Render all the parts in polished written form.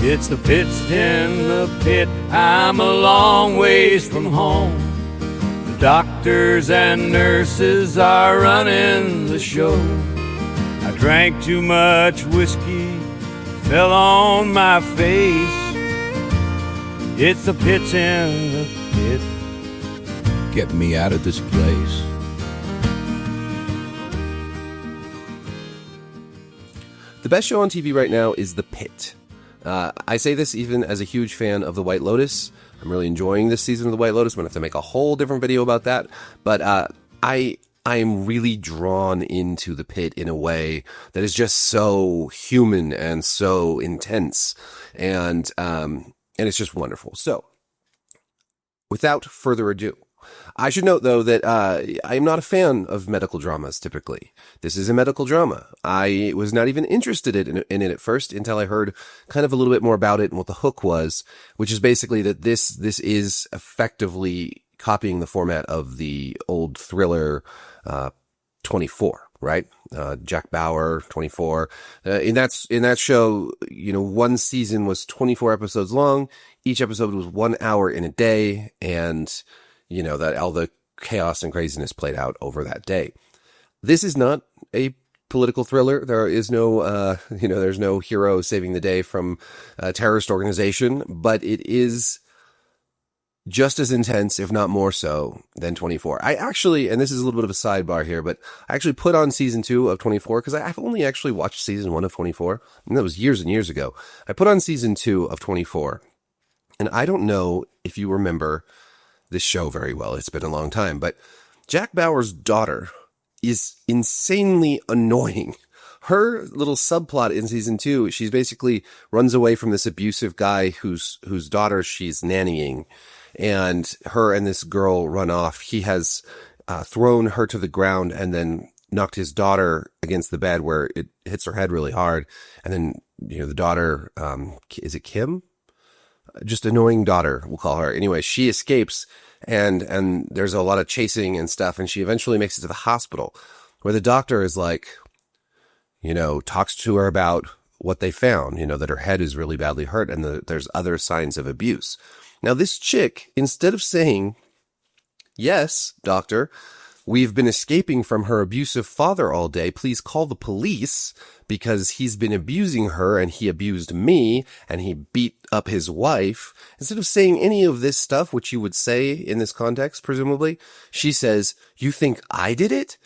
It's the pits in the pit, I'm a long ways from home. The doctors and nurses are running the show. I drank too much whiskey, fell on my face. It's the pits in the pit. Get me out of this place. The best show on TV right now is The Pitt. I say this even as a huge fan of The White Lotus. I'm really enjoying this season of The White Lotus. I'm going to have to make a whole different video about that. But I'm really drawn into The Pitt in a way that is just so human and so intense. And it's just wonderful. So, without further ado, I should note, though, that I am not a fan of medical dramas, typically. This is a medical drama. I was not even interested in it at first until I heard kind of a little bit more about it and what the hook was, which is basically that this is effectively copying the format of the old thriller 24, right? Jack Bauer, 24. In that show, one season was 24 episodes long. Each episode was 1 hour in a day, and that all the chaos and craziness played out over that day. This is not a political thriller. There is no, there's no hero saving the day from a terrorist organization, but it is just as intense, if not more so, than 24. I actually, and this is a little bit of a sidebar here, but I actually put on season 2 of 24 because I've only actually watched season 1 of 24, and that was years and years ago. I put on season 2 of 24, and I don't know if you remember this show very well. It's been a long time, but Jack Bauer's daughter is insanely annoying. Her little subplot in season 2, she's basically runs away from this abusive guy whose daughter she's nannying, and her and this girl run off. He has thrown her to the ground and then knocked his daughter against the bed where it hits her head really hard. And then, the daughter, is it Kim? Just annoying daughter, we'll call her. Anyway, she escapes, and there's a lot of chasing and stuff, and she eventually makes it to the hospital, where the doctor is like, talks to her about what they found, that her head is really badly hurt, and there's other signs of abuse. Now, this chick, instead of saying, yes, doctor, we've been escaping from her abusive father all day, please call the police, because he's been abusing her, and he abused me, and he beat up his wife. Instead of saying any of this stuff, which you would say in this context, presumably, she says, you think I did it?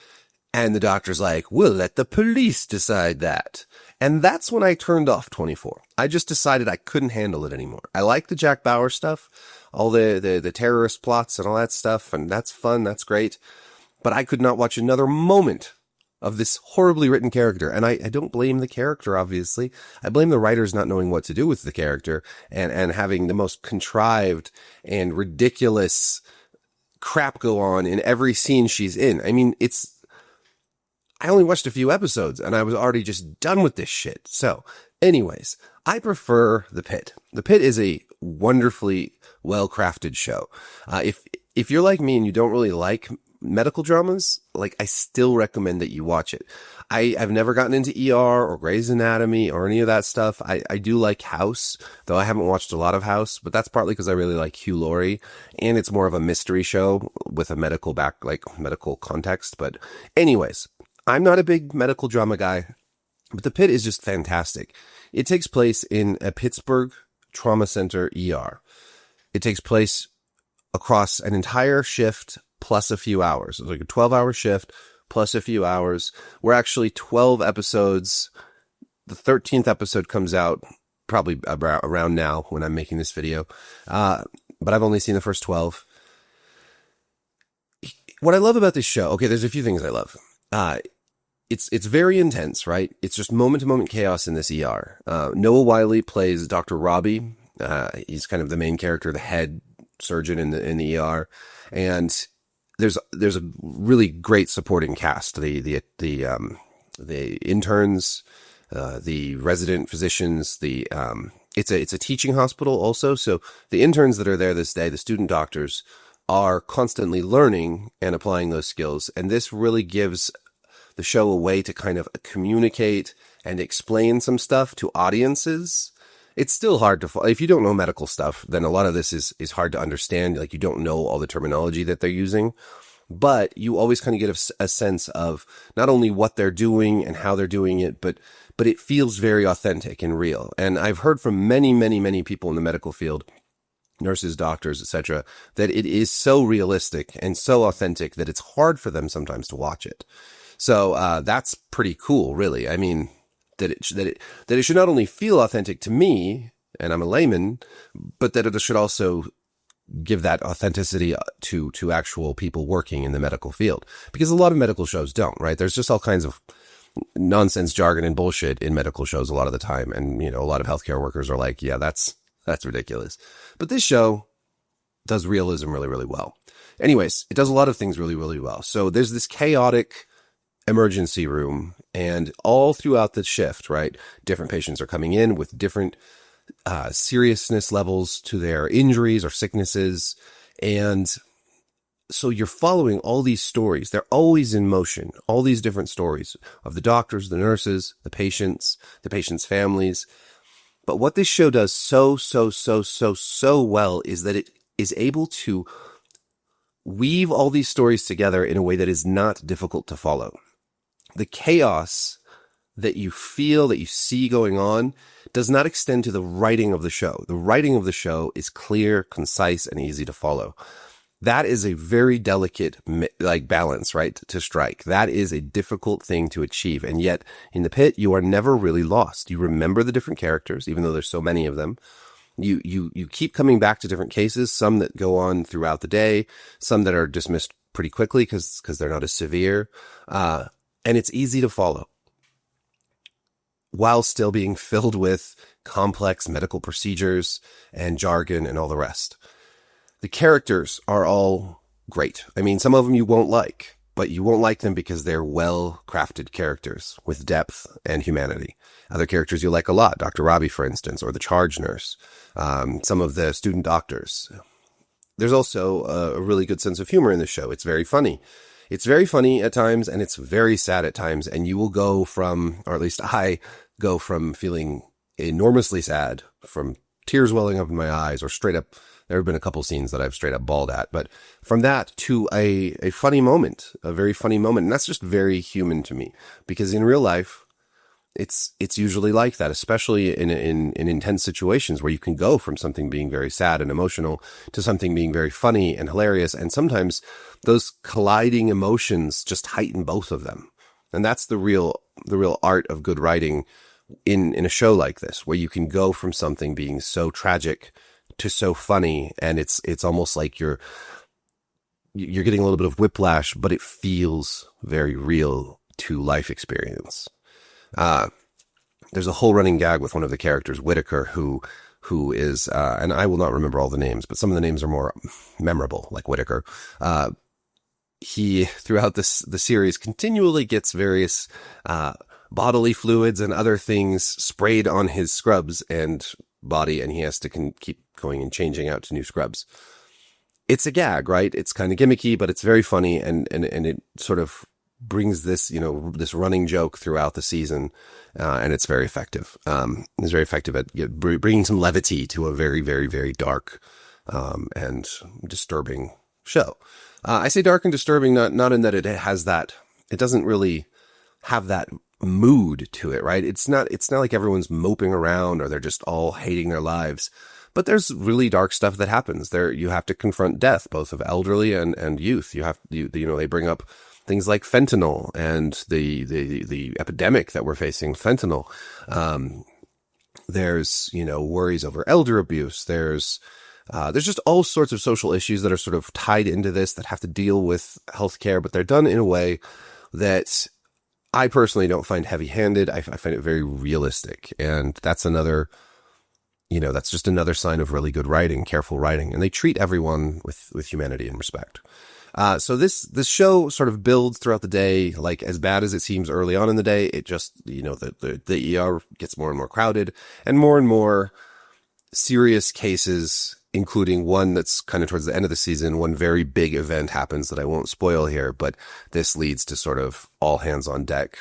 And the doctor's like, we'll let the police decide that. And that's when I turned off 24. I just decided I couldn't handle it anymore. I like the Jack Bauer stuff, all the terrorist plots and all that stuff, and that's fun, that's great. But I could not watch another moment of this horribly written character. And I don't blame the character, obviously. I blame the writers not knowing what to do with the character and having the most contrived and ridiculous crap go on in every scene she's in. I mean, I only watched a few episodes and I was already just done with this shit. So anyways, I prefer The Pitt. The Pitt is a wonderfully well-crafted show. If you're like me and you don't really like medical dramas, I still recommend that you watch it. I've never gotten into ER or Grey's Anatomy or any of that stuff. I do like House, though I haven't watched a lot of House, but that's partly because I really like Hugh Laurie, and it's more of a mystery show with a medical medical context. But anyways, I'm not a big medical drama guy, but The Pitt is just fantastic. It takes place in a Pittsburgh trauma center ER. It takes place across an entire shift plus a few hours. It's like a 12-hour shift plus a few hours. We're actually 12 episodes. The 13th episode comes out probably around now when I'm making this video. But I've only seen the first 12. What I love about this show, okay, there's a few things I love. It's very intense, right? It's just moment-to-moment chaos in this ER. Noah Wiley plays Dr. Robbie. He's kind of the main character, the head surgeon in the ER. And there's a really great supporting cast. The interns, the resident physicians, it's a teaching hospital also. So the interns that are there this day, the student doctors, are constantly learning and applying those skills. And this really gives the show a way to kind of communicate and explain some stuff to audiences. it's still hard to follow. If you don't know medical stuff, then a lot of this is hard to understand. Like, you don't know all the terminology that they're using, but you always kind of get a sense of not only what they're doing and how they're doing it, but it feels very authentic and real. And I've heard from many, many, many people in the medical field, nurses, doctors, etc., that it is so realistic and so authentic that it's hard for them sometimes to watch it. So that's pretty cool, really. I mean, that it should not only feel authentic to me, and I'm a layman, but that it should also give that authenticity to actual people working in the medical field. Because a lot of medical shows don't, right? There's just all kinds of nonsense, jargon, and bullshit in medical shows a lot of the time. And, a lot of healthcare workers are like, yeah, that's ridiculous. But this show does realism really, really well. Anyways, it does a lot of things really, really well. So there's this chaotic emergency room, and all throughout the shift, right, different patients are coming in with different seriousness levels to their injuries or sicknesses. And so you're following all these stories. They're always in motion, all these different stories of the doctors, the nurses, the patients' families. But what this show does so well is that it is able to weave all these stories together in a way that is not difficult to follow. The chaos that you feel, that you see going on, does not extend to the writing of the show. The writing of the show is clear, concise, and easy to follow. That is a very delicate, balance, right, to strike. That is a difficult thing to achieve. And yet, in the Pit, you are never really lost. You remember the different characters, even though there's so many of them. You keep coming back to different cases, some that go on throughout the day, some that are dismissed pretty quickly because they're not as severe. And it's easy to follow, while still being filled with complex medical procedures and jargon and all the rest. The characters are all great. I mean, some of them you won't like, but you won't like them because they're well-crafted characters with depth and humanity. Other characters you like a lot, Dr. Robbie, for instance, or the charge nurse, some of the student doctors. There's also a really good sense of humor in the show. It's very funny. It's very funny at times, and it's very sad at times, and you will go from, or at least I go from feeling enormously sad, from tears welling up in my eyes, or straight up, there have been a couple scenes that I've straight up bawled at, but from that to a funny moment, a very funny moment. And that's just very human to me, because in real life, it's usually like that, especially in intense situations where you can go from something being very sad and emotional to something being very funny and hilarious. And sometimes those colliding emotions just heighten both of them. And that's the real art of good writing in a show like this, where you can go from something being so tragic to so funny, and it's almost like you're getting a little bit of whiplash, but it feels very real to life experience. There's a whole running gag with one of the characters, Whitaker, who is, and I will not remember all the names, but some of the names are more memorable, like Whitaker. He, throughout the series, continually gets various bodily fluids and other things sprayed on his scrubs and body, and he has to keep going and changing out to new scrubs. It's a gag, right? It's kind of gimmicky, but it's very funny, and it sort of brings this, this running joke throughout the season, and it's very effective. It's very effective at bringing some levity to a very, very, very dark and disturbing show. I say dark and disturbing, not in that it has that, it doesn't really have that mood to it, right? It's not like everyone's moping around or they're just all hating their lives, but there's really dark stuff that happens there. You have to confront death, both of elderly and youth. They bring up things like fentanyl and the epidemic that we're facing, fentanyl. There's, worries over elder abuse. There's just all sorts of social issues that are sort of tied into this that have to deal with healthcare, but they're done in a way that I personally don't find heavy-handed. I find it very realistic. And that's that's just another sign of really good writing, careful writing. And they treat everyone with humanity and respect. So this show sort of builds throughout the day, like as bad as it seems early on in the day, it just, the ER gets more and more crowded, and more serious cases, including one that's kind of towards the end of the season. One very big event happens that I won't spoil here, but this leads to sort of all hands on deck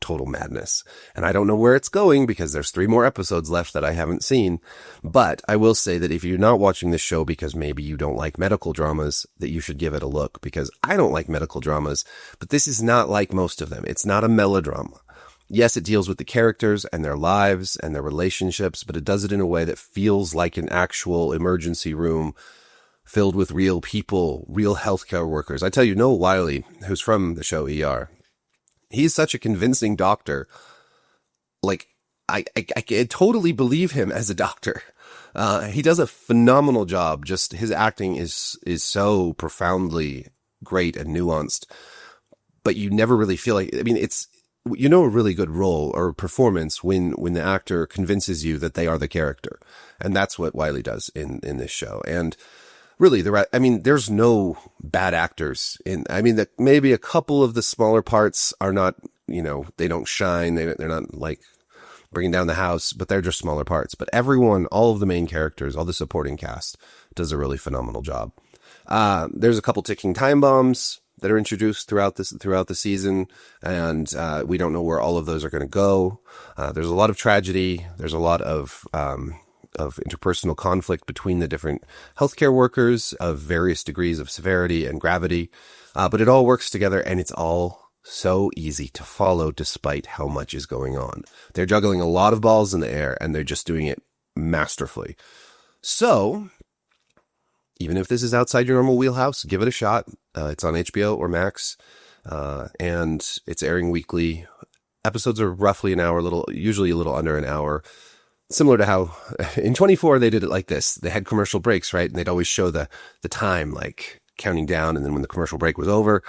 total madness. And I don't know where it's going because there's 3 more episodes left that I haven't seen. But I will say that if you're not watching this show because maybe you don't like medical dramas, that you should give it a look, because I don't like medical dramas, but this is not like most of them. It's not a melodrama. Yes, it deals with the characters and their lives and their relationships, but it does it in a way that feels like an actual emergency room filled with real people, real healthcare workers. I tell you, Noah Wyle, who's from the show ER, he's such a convincing doctor. Like, I totally believe him as a doctor. He does a phenomenal job. Just his acting is so profoundly great and nuanced, but you never really feel like, I mean, it's, you know, a really good role or performance when the actor convinces you that they are the character. And that's what Wiley does in this show. And really, I mean, there's no bad actors maybe a couple of the smaller parts are not, you know, they don't shine. They're not like bringing down the house, but they're just smaller parts. But everyone, all of the main characters, all the supporting cast does a really phenomenal job. There's a couple ticking time bombs that are introduced throughout the season, and we don't know where all of those are going to go. There's a lot of tragedy. There's a lot of interpersonal conflict between the different healthcare workers of various degrees of severity and gravity, but it all works together, and it's all so easy to follow despite how much is going on. They're juggling a lot of balls in the air, and they're just doing it masterfully. So, even if this is outside your normal wheelhouse, give it a shot. It's on HBO or Max, and it's airing weekly. Episodes are roughly an hour, usually a little under an hour. Similar to how in 24 they did it like this. They had commercial breaks, right? And they'd always show the time, like counting down. And then when the commercial break was over,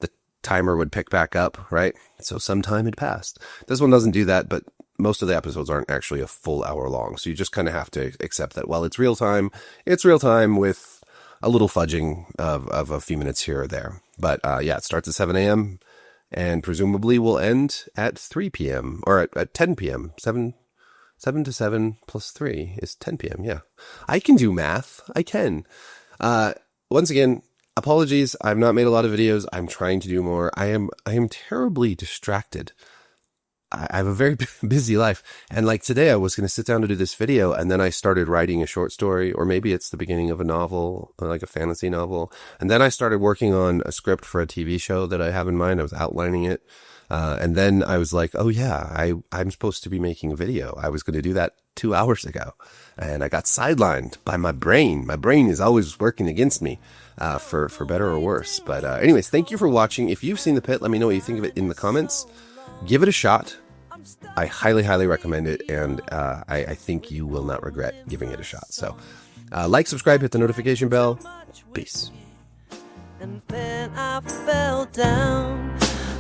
the timer would pick back up, right? So some time had passed. This one doesn't do that, but most of the episodes aren't actually a full hour long. So you just kind of have to accept that while it's real time with a little fudging of a few minutes here or there. But yeah, it starts at 7 a.m. and presumably will end at 3 p.m. or at 10 p.m. 7 to 7 plus 3 is 10 p.m. Yeah. I can do math. I can. Once again, apologies. I've not made a lot of videos. I'm trying to do more. I am terribly distracted. I have a very busy life. And like today, I was going to sit down to do this video, and then I started writing a short story, or maybe it's the beginning of a novel, like a fantasy novel. And then I started working on a script for a TV show that I have in mind. I was outlining it. And then I was like, oh yeah, I'm supposed to be making a video. I was going to do that 2 hours ago, and I got sidelined by my brain. My brain is always working against me, for better or worse. But, anyways, thank you for watching. If you've seen The Pitt, let me know what you think of it in the comments. Give it a shot. I highly, highly recommend it, and I think you will not regret giving it a shot. So, like, subscribe, hit the notification bell. Peace. And then I fell down.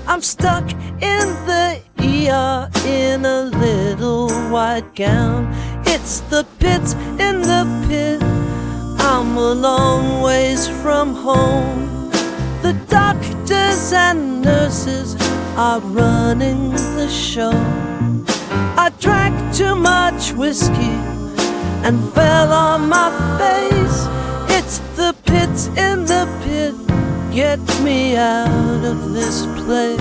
I'm stuck in the ER in a little white gown. It's the pit in the pit. I'm a long ways from home. The doctors and nurses are running the show. I drank too much whiskey and fell on my face. It's the pit in the pit. Get me out of this place.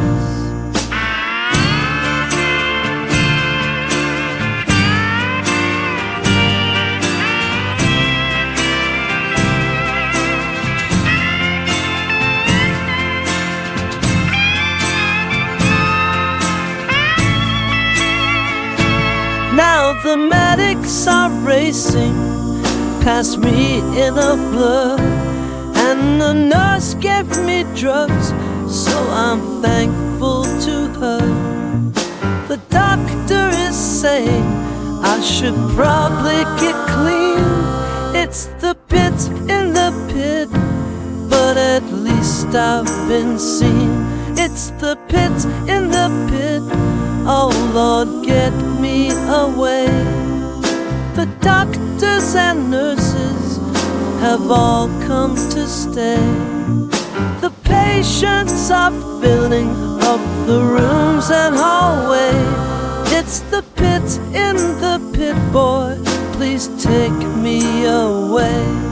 Now the medics are racing past me in a blur, and the nurse gave me drugs, so I'm thankful to her. The doctor is saying I should probably get clean. It's the pit in the pit, but at least I've been seen. It's the pit in the pit. Oh Lord, get me away. The doctors and nurses have all come to stay. The patients are filling up the rooms and hallway. It's the pit in the pit, boy, please take me away.